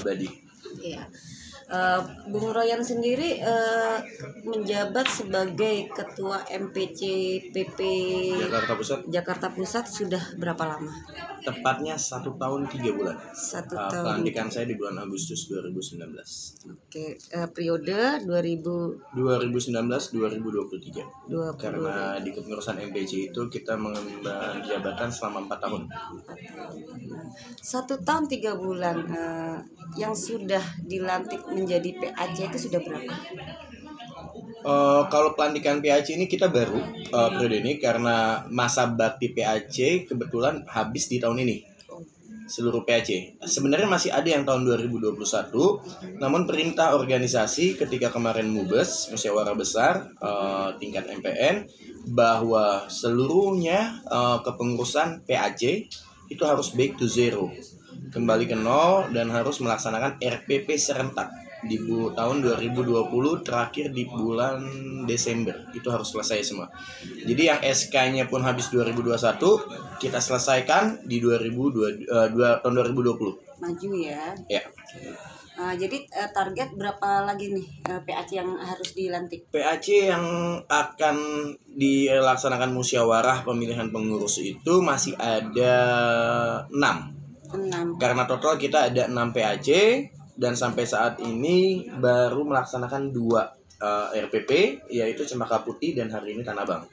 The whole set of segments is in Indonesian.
abadi. Iya. Bung Royan sendiri menjabat sebagai Ketua MPC PP Jakarta Pusat sudah berapa lama? Tepatnya 1 tahun 3 bulan. 1 tahun. Pelantikan saya di bulan Agustus 2019. Oke, periode 2019-2023. Karena di kepengurusan MPC itu kita mengemban jabatan selama 4 tahun. 1 tahun 3 bulan yang sudah dilantik menjadi PAC itu sudah berapa? Kalau pelantikan PAC ini kita baru periode ini karena masa bakti PAC kebetulan habis di tahun ini. Seluruh PAC. Sebenarnya masih ada yang tahun 2021, namun perintah organisasi ketika kemarin MUBES, musyawarah besar tingkat MPN, bahwa seluruhnya kepengurusan PAC itu harus back to zero, kembali ke nol, dan harus melaksanakan RPP serentak di tahun 2020 terakhir di bulan Desember. Itu harus selesai semua. Jadi yang SK-nya pun habis 2021, kita selesaikan di tahun 2020. Maju ya. Ya. Jadi target berapa lagi nih PAC yang harus dilantik? PAC yang akan dilaksanakan musyawarah pemilihan pengurus itu masih ada 6. Karena total kita ada 6 PAC dan sampai saat ini baru melaksanakan 2 RPP, yaitu Cempaka Putih dan hari ini Tanah Abang.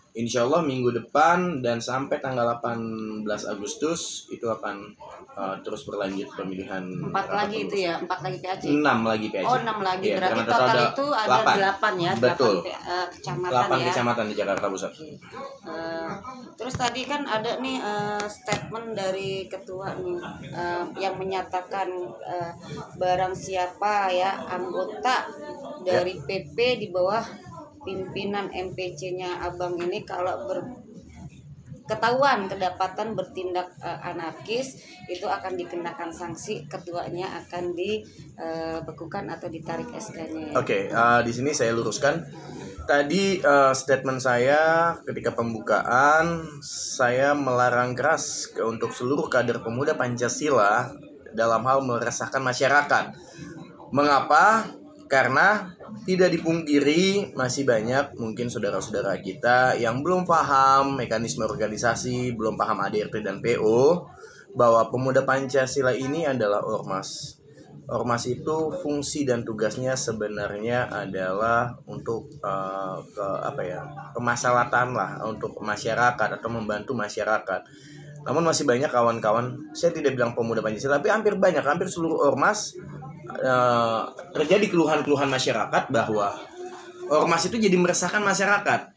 Insya Allah minggu depan dan sampai tanggal 18 Agustus itu akan terus berlanjut pemilihan. 4 lagi itu ya, 4 lagi PAC? 6 lagi PAC. Oh, 6 lagi, ya, berarti total itu ada 8 ya? Betul. 8 kecamatan 8 ya? kecamatan di Jakarta Pusat. Okay. Terus tadi kan ada nih statement dari ketua nih yang menyatakan barang siapa ya anggota dari PP di bawah pimpinan MPC-nya Abang ini kalau ketahuan kedapatan bertindak anarkis itu akan dikenakan sanksi, ketuanya akan dibekukan atau ditarik SK-nya. Oke, di sini saya luruskan. Tadi statement saya ketika pembukaan, saya melarang keras untuk seluruh kader pemuda Pancasila dalam hal meresahkan masyarakat. Mengapa? Karena tidak dipungkiri masih banyak mungkin saudara-saudara kita yang belum paham mekanisme organisasi, belum paham ADRT dan PO, bahwa pemuda Pancasila ini adalah ormas. Ormas itu fungsi dan tugasnya sebenarnya adalah untuk kemaslahatan lah, untuk masyarakat atau membantu masyarakat. Namun masih banyak kawan-kawan, saya tidak bilang pemuda Pancasila, tapi hampir seluruh ormas terjadi keluhan-keluhan masyarakat bahwa ormas itu jadi meresahkan masyarakat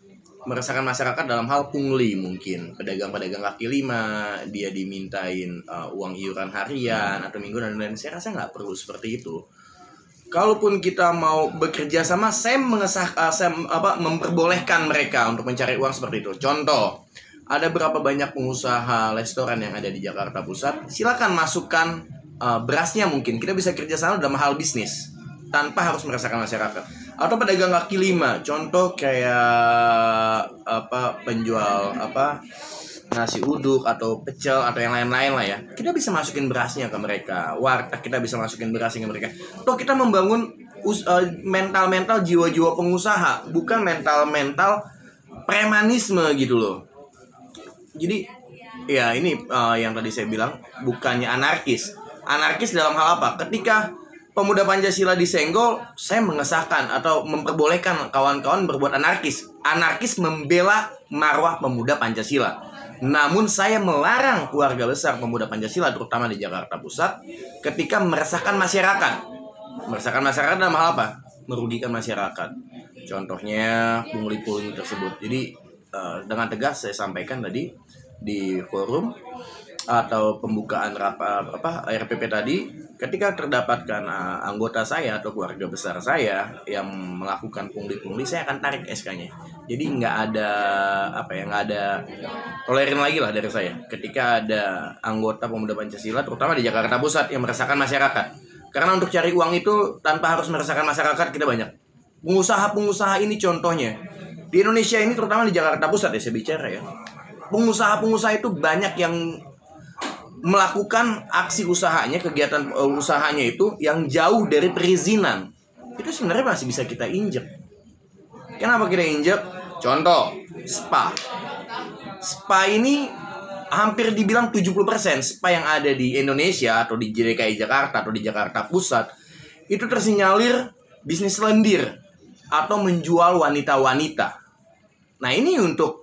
dalam hal pungli, mungkin pedagang-pedagang kaki lima dia dimintain uang iuran harian atau mingguan, dan saya rasa nggak perlu seperti itu. Kalaupun kita mau bekerja sama, saya memperbolehkan mereka untuk mencari uang seperti itu. Contoh, ada berapa banyak pengusaha restoran yang ada di Jakarta Pusat, silakan masukkan berasnya, mungkin kita bisa kerjasama dalam hal bisnis tanpa harus merasakan masyarakat. Atau pedagang kaki lima, contoh kayak penjual nasi uduk atau pecel atau yang lain-lain lah ya, kita bisa masukin berasnya ke mereka. Warteg kita bisa masukin berasnya ke mereka. Atau kita membangun mental jiwa-jiwa pengusaha, bukan mental premanisme gitu loh. Jadi ya ini yang tadi saya bilang, bukannya anarkis. Anarkis dalam hal apa? Ketika pemuda Pancasila disenggol, saya mengesahkan atau memperbolehkan kawan-kawan berbuat anarkis. Anarkis membela marwah pemuda Pancasila. Namun saya melarang keluarga besar pemuda Pancasila, terutama di Jakarta Pusat, ketika meresahkan masyarakat. Meresahkan masyarakat dalam hal apa? Merugikan masyarakat. Contohnya pungli-pungli tersebut. Jadi dengan tegas saya sampaikan tadi di forum atau pembukaan RPP tadi, ketika terdapatkan anggota saya atau keluarga besar saya yang melakukan pungli-pungli, saya akan tarik SK-nya. Jadi nggak ada tolerin lagi lah dari saya ketika ada anggota pemuda Pancasila, terutama di Jakarta Pusat, yang meresahkan masyarakat. Karena untuk cari uang itu tanpa harus meresahkan masyarakat kita banyak. Pengusaha-pengusaha ini contohnya di Indonesia ini, terutama di Jakarta Pusat ya saya bicara ya. Pengusaha-pengusaha itu banyak yang melakukan aksi usahanya, kegiatan usahanya itu yang jauh dari perizinan, itu sebenarnya masih bisa kita injek. Kenapa kita injek? Contoh, spa. Spa ini hampir dibilang 70% spa yang ada di Indonesia atau di DKI Jakarta atau di Jakarta Pusat itu tersinyalir bisnis lendir atau menjual wanita-wanita. Nah, ini untuk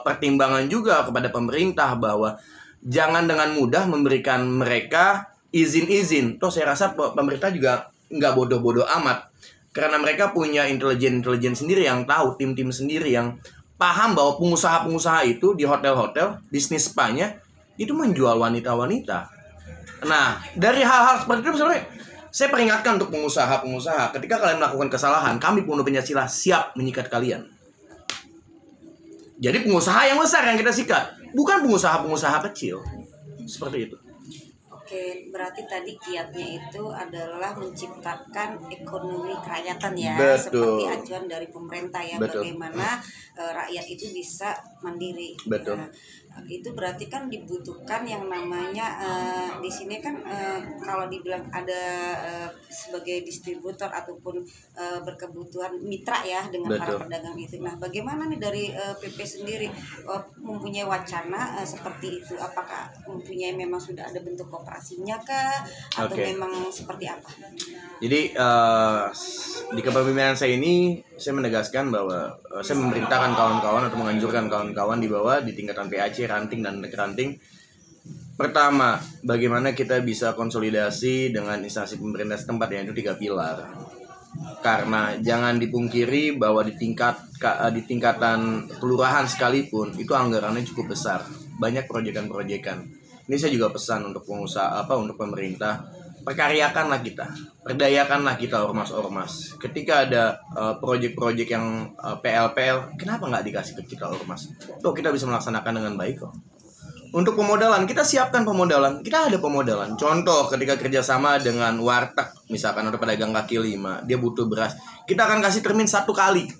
pertimbangan juga kepada pemerintah bahwa jangan dengan mudah memberikan mereka izin-izin. Toh saya rasa pemerintah juga nggak bodoh-bodoh amat. Karena mereka punya intelijen sendiri yang tahu, tim-tim sendiri yang paham bahwa pengusaha-pengusaha itu di hotel-hotel, bisnis spa-nya, itu menjual wanita-wanita. Nah, dari hal-hal seperti itu sebenarnya saya peringatkan untuk pengusaha-pengusaha, ketika kalian melakukan kesalahan, kami Pemuda Pancasila siap menyikat kalian. Jadi pengusaha yang besar yang kita sikat, bukan pengusaha-pengusaha kecil. Seperti itu. Oke, berarti tadi kiatnya itu adalah menciptakan ekonomi kerakyatan ya. Betul. Seperti acuan dari pemerintah ya. Betul. Bagaimana rakyat itu bisa mandiri. Betul. Itu berarti kan dibutuhkan yang namanya di sini kan kalau dibilang ada sebagai distributor ataupun berkebutuhan mitra ya dengan para pedagang itu. Nah, bagaimana nih dari PP sendiri mempunyai wacana seperti itu? Apakah mempunyai memang sudah ada bentuk kooperasinya kah atau memang seperti apa? Jadi di kepemimpinan saya ini saya menegaskan bahwa saya memerintahkan kawan-kawan atau menganjurkan kawan-kawan di bawah di tingkatan PAC, ranting dan ranting. Pertama, bagaimana kita bisa konsolidasi dengan instansi pemerintah setempat, yaitu 3 pilar. Karena jangan dipungkiri bahwa di tingkatan kelurahan sekalipun itu anggarannya cukup besar, banyak proyekan-proyekan. Ini saya juga pesan untuk pengusaha untuk pemerintah, perkaryakanlah kita, perdayakanlah kita ormas-ormas. Ketika ada proyek-proyek yang PL-PL, kenapa nggak dikasih ke kita ormas? Tuh kita bisa melaksanakan dengan baik kok. Untuk pemodalan, kita siapkan pemodalan. Kita ada pemodalan. Contoh, ketika kerjasama dengan warteg, misalkan ada pedagang kaki 5, dia butuh beras, kita akan kasih termin 1 kali,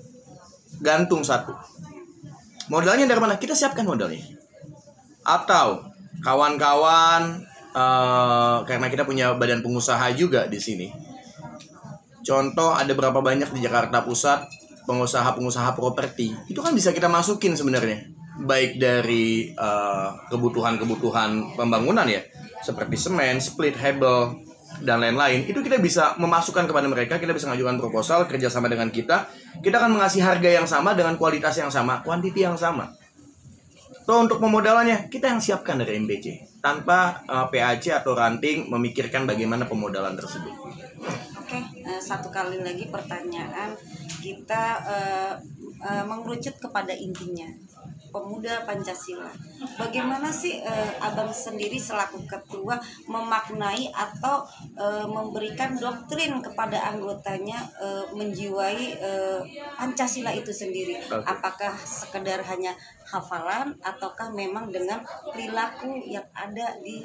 gantung 1. Modalnya dari mana? Kita siapkan modalnya. Atau kawan-kawan, karena kita punya badan pengusaha juga di sini. Contoh, ada berapa banyak di Jakarta Pusat pengusaha-pengusaha properti. Itu kan bisa kita masukin sebenarnya. Baik dari kebutuhan-kebutuhan pembangunan ya, seperti semen, split, hebel, dan lain-lain. Itu kita bisa memasukkan kepada mereka, kita bisa mengajukan proposal kerjasama dengan kita. Kita akan mengasih harga yang sama dengan kualitas yang sama, kuantiti yang sama. Tuh untuk pemodalannya, kita yang siapkan dari MBC. Tanpa PAC atau ranting memikirkan bagaimana pemodalan tersebut. Oke, satu kali lagi pertanyaan. Kita mengerucut kepada intinya. Pemuda Pancasila. Bagaimana sih Abang sendiri selaku ketua memaknai atau memberikan doktrin kepada anggotanya menjiwai Pancasila itu sendiri? Apakah sekedar hanya hafalan ataukah memang dengan perilaku yang ada di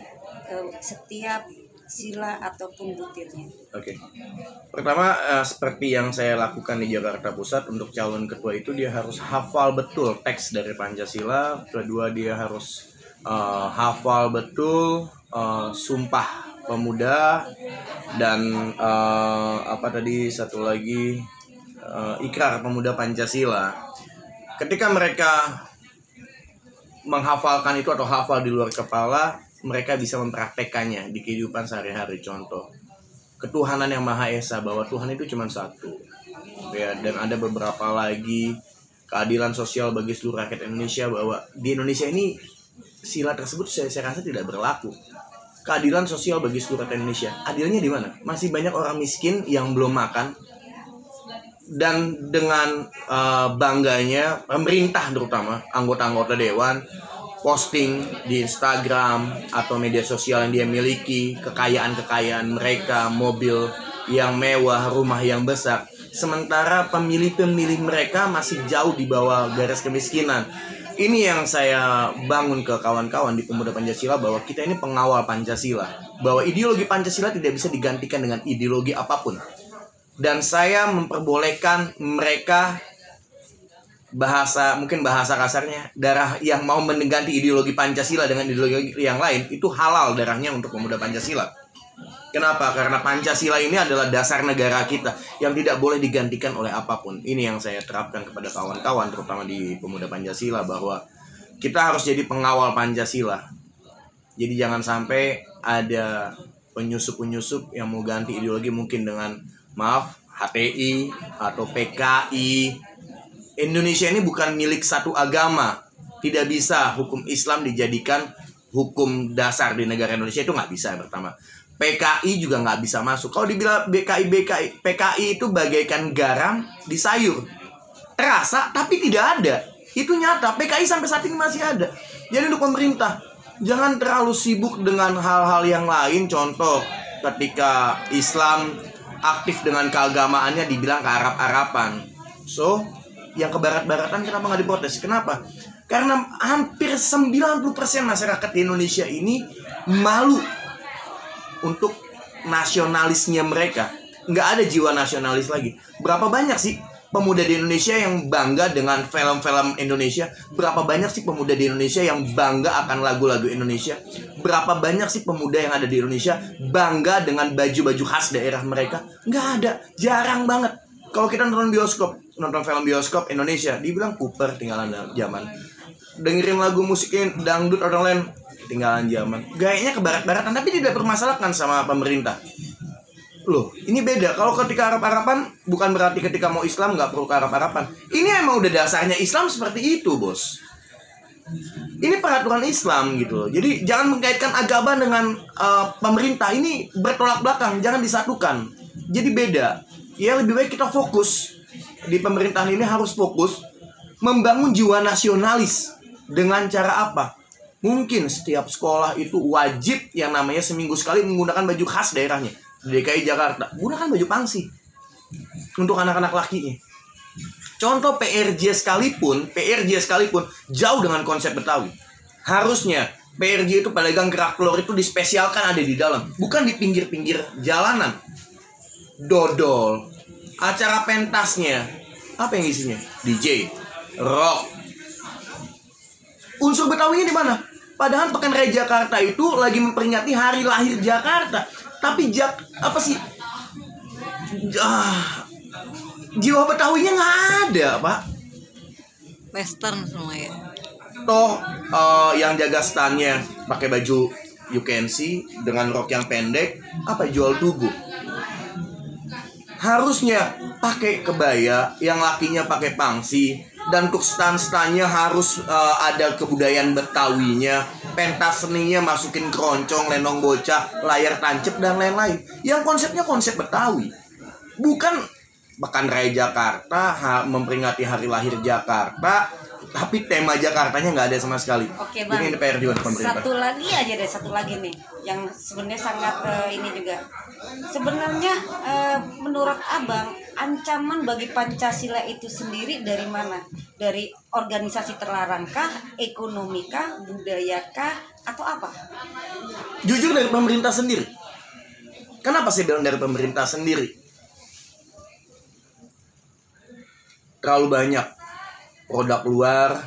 setiap sila ataupun butirnya? Pertama, seperti yang saya lakukan di Jakarta Pusat, untuk calon ketua itu dia harus hafal betul teks dari Pancasila. Kedua, dia harus hafal betul Sumpah Pemuda dan satu lagi Ikrar Pemuda Pancasila. Ketika mereka menghafalkan itu atau hafal di luar kepala, mereka bisa mempraktekannya di kehidupan sehari-hari. Contoh, ketuhanan yang Maha Esa, bahwa Tuhan itu cuma satu ya, dan ada beberapa lagi keadilan sosial bagi seluruh rakyat Indonesia, bahwa di Indonesia ini sila tersebut saya rasa tidak berlaku. Keadilan sosial bagi seluruh rakyat Indonesia, adilnya di mana? Masih banyak orang miskin yang belum makan, dan dengan bangganya pemerintah, terutama anggota-anggota dewan, posting di Instagram atau media sosial yang dia miliki, kekayaan-kekayaan mereka, mobil yang mewah, rumah yang besar. Sementara pemilih-pemilih mereka masih jauh di bawah garis kemiskinan. Ini yang saya bangun ke kawan-kawan di Pemuda Pancasila, bahwa kita ini pengawal Pancasila. Bahwa ideologi Pancasila tidak bisa digantikan dengan ideologi apapun. Dan saya memperbolehkan mereka mungkin bahasa kasarnya, darah yang mau mengganti ideologi Pancasila dengan ideologi yang lain itu halal darahnya untuk pemuda Pancasila. Kenapa? Karena Pancasila ini adalah dasar negara kita yang tidak boleh digantikan oleh apapun. Ini yang saya terapkan kepada kawan-kawan, terutama di pemuda Pancasila, bahwa kita harus jadi pengawal Pancasila. Jadi jangan sampai ada penyusup-penyusup yang mau ganti ideologi mungkin dengan HTI atau PKI. Indonesia ini bukan milik satu agama. Tidak bisa hukum Islam dijadikan hukum dasar di negara Indonesia, itu nggak bisa. Yang pertama, PKI juga nggak bisa masuk. Kalau dibilang PKI itu bagaikan garam di sayur, terasa tapi tidak ada. Itu nyata. PKI sampai saat ini masih ada. Jadi untuk pemerintah, jangan terlalu sibuk dengan hal-hal yang lain. Contoh, ketika Islam aktif dengan keagamaannya dibilang ke Arab-Araban. So, yang ke barat-baratan kenapa nggak diprotes? Kenapa? Karena hampir 90% masyarakat di Indonesia ini malu untuk nasionalisnya mereka. Nggak ada jiwa nasionalis lagi. Berapa banyak sih pemuda di Indonesia yang bangga dengan film-film Indonesia? Berapa banyak sih pemuda di Indonesia yang bangga akan lagu-lagu Indonesia? Berapa banyak sih pemuda yang ada di Indonesia bangga dengan baju-baju khas daerah mereka? Nggak ada, jarang banget. Kalau kita nonton film bioskop Indonesia, dibilang Cooper, tinggalan zaman. Dengerin lagu musikin dangdut orang lain, ketinggalan zaman. Gayanya ke barat-baratan, tapi tidak dipermasalahkan sama pemerintah. Loh, ini beda. Kalau ketika Arab-Araban, bukan berarti ketika mau Islam nggak perlu ke Arab-Araban. Ini emang udah dasarnya Islam seperti itu, bos. Ini peraturan Islam gitu. Jadi jangan mengkaitkan agama dengan pemerintah. Ini bertolak belakang, jangan disatukan. Jadi beda. Ya lebih baik kita fokus. Di pemerintahan ini harus fokus membangun jiwa nasionalis. Dengan cara apa? Mungkin setiap sekolah itu wajib yang namanya seminggu sekali menggunakan baju khas daerahnya. Di DKI Jakarta, gunakan baju pangsi untuk anak-anak lakinya. Contoh PRJ sekalipun jauh dengan konsep Betawi. Harusnya PRJ itu pedagang kerak telur itu dispesialkan ada di dalam, bukan di pinggir-pinggir jalanan. Dodol, acara pentasnya apa yang isinya? DJ, rock. Unsur Betawinya di mana? Padahal Pekan Raya Jakarta itu lagi memperingati hari lahir Jakarta. Tapi jiwa Betawinya nggak ada, Pak. Western semua ya. Toh yang jaga standnya pakai baju you can see dengan rok yang pendek, apa jual tugu. Harusnya pakai kebaya, yang lakinya pakai pangsi, dan untuk stand-standnya harus ada kebudayaan Betawinya, pentas seninya masukin keroncong, lenong bocah, layar tancep dan lain-lain. Yang konsepnya konsep Betawi, bukan Pekan Raya Jakarta memperingati hari lahir Jakarta, tapi tema Jakartanya nggak ada sama sekali. Oke, Bang. Ini PR juga pemerintah. Satu lagi nih, yang sebenarnya sangat ini juga. Sebenarnya menurut Abang, ancaman bagi Pancasila itu sendiri dari mana? Dari organisasi terlarangkah, ekonomikah, budayakah, atau apa? Jujur dari pemerintah sendiri. Kenapa saya bilang dari pemerintah sendiri? Terlalu banyak produk luar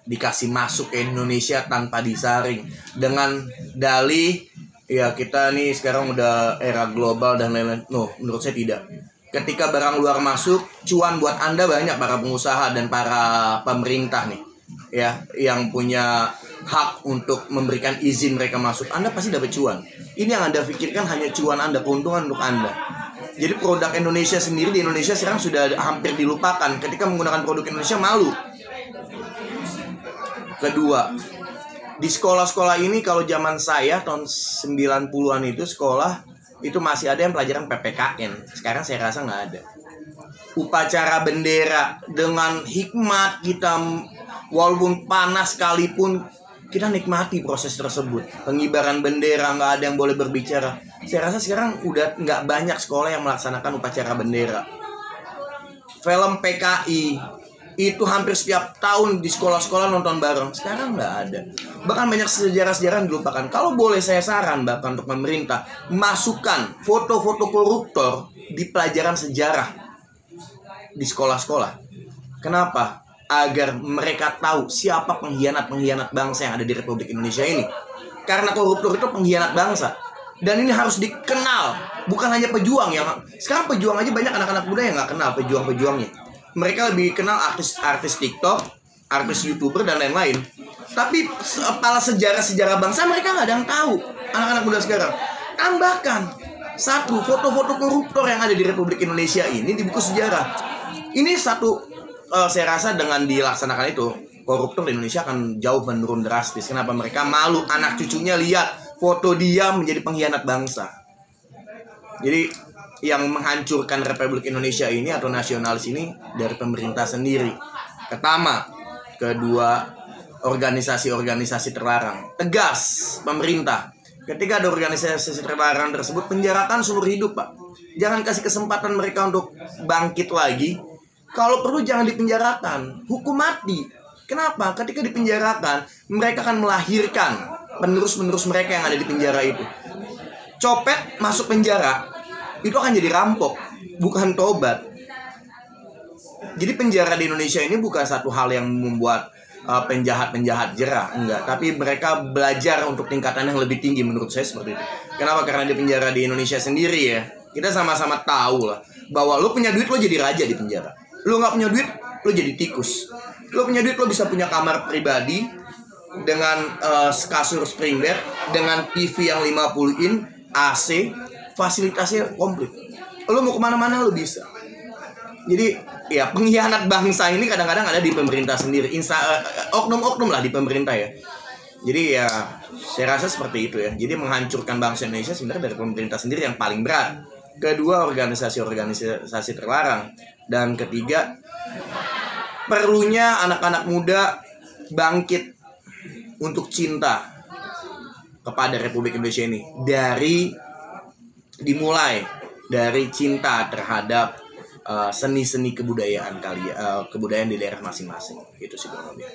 dikasih masuk ke Indonesia tanpa disaring dengan dalih ya kita nih sekarang udah era global dan lain-lain. No, menurut saya tidak. Ketika barang luar masuk, cuan buat Anda banyak, para pengusaha dan para pemerintah nih ya, yang punya hak untuk memberikan izin mereka masuk. Anda pasti dapat cuan. Ini yang Anda pikirkan hanya cuan Anda, keuntungan untuk Anda. Jadi produk Indonesia sendiri di Indonesia sekarang sudah hampir dilupakan. Ketika menggunakan produk Indonesia malu. Kedua, di sekolah-sekolah ini kalau zaman saya tahun 90-an itu sekolah itu masih ada yang pelajaran PPKN. Sekarang saya rasa nggak ada. Upacara bendera dengan hikmat kita, walaupun panas sekalipun kita nikmati proses tersebut. Pengibaran bendera, nggak ada yang boleh berbicara. Saya rasa sekarang udah nggak banyak sekolah yang melaksanakan upacara bendera. Film PKI itu hampir setiap tahun di sekolah-sekolah nonton bareng. Sekarang nggak ada. Bahkan banyak sejarah-sejarah yang dilupakan. Kalau boleh saya saran bahkan untuk pemerintah, masukkan foto-foto koruptor di pelajaran sejarah di sekolah-sekolah. Kenapa? agar mereka tahu siapa pengkhianat-pengkhianat bangsa yang ada di Republik Indonesia ini. Karena koruptor itu pengkhianat bangsa. Dan ini harus dikenal. Bukan hanya pejuang yang... Sekarang pejuang aja banyak anak-anak muda yang nggak kenal pejuang-pejuangnya. Mereka lebih kenal artis-artis TikTok, artis YouTuber, dan lain-lain. Tapi kepala sejarah-sejarah bangsa mereka nggak ada yang tahu. Anak-anak muda sekarang. Tambahkan satu foto-foto koruptor yang ada di Republik Indonesia ini di buku sejarah. Ini satu, saya rasa dengan dilaksanakan itu, koruptor di Indonesia akan jauh menurun drastis. Kenapa? Mereka malu anak cucunya lihat foto dia menjadi pengkhianat bangsa. Jadi yang menghancurkan Republik Indonesia ini atau nasionalis ini dari pemerintah sendiri. Pertama, kedua, organisasi-organisasi terlarang. Tegas pemerintah. Ketika ada organisasi terlarang tersebut, penjarakan seumur hidup, Pak. Jangan kasih kesempatan mereka untuk bangkit lagi. Kalau perlu jangan dipenjarakan, hukum mati. Kenapa? Ketika dipenjarakan, mereka akan melahirkan penerus-penerus mereka yang ada di penjara itu. Copet masuk penjara, itu akan jadi rampok, bukan tobat. Jadi penjara di Indonesia ini bukan satu hal yang membuat penjahat-penjahat jerah, enggak. Tapi mereka belajar untuk tingkatan yang lebih tinggi, menurut saya seperti itu. Kenapa? Karena di penjara di Indonesia sendiri ya, kita sama-sama tahu lah bahwa lo punya duit lo jadi raja di penjara. Lo nggak punya duit lo jadi tikus. Lo punya duit lo bisa punya kamar pribadi dengan kasur spring bed, dengan TV yang 50 in, AC, fasilitasnya komplit. Lo mau kemana-mana lo bisa. Jadi ya pengkhianat bangsa ini kadang-kadang ada di pemerintah sendiri, oknum-oknum lah di pemerintah ya. Jadi ya saya rasa seperti itu ya. Jadi menghancurkan bangsa Indonesia sebenarnya dari pemerintah sendiri yang paling berat. Kedua, organisasi-organisasi terlarang. Dan ketiga, perlunya anak-anak muda bangkit untuk cinta kepada Republik Indonesia ini. Dimulai dari cinta terhadap seni-seni kebudayaan kebudayaan di daerah masing-masing. Itu sih kurang lebih.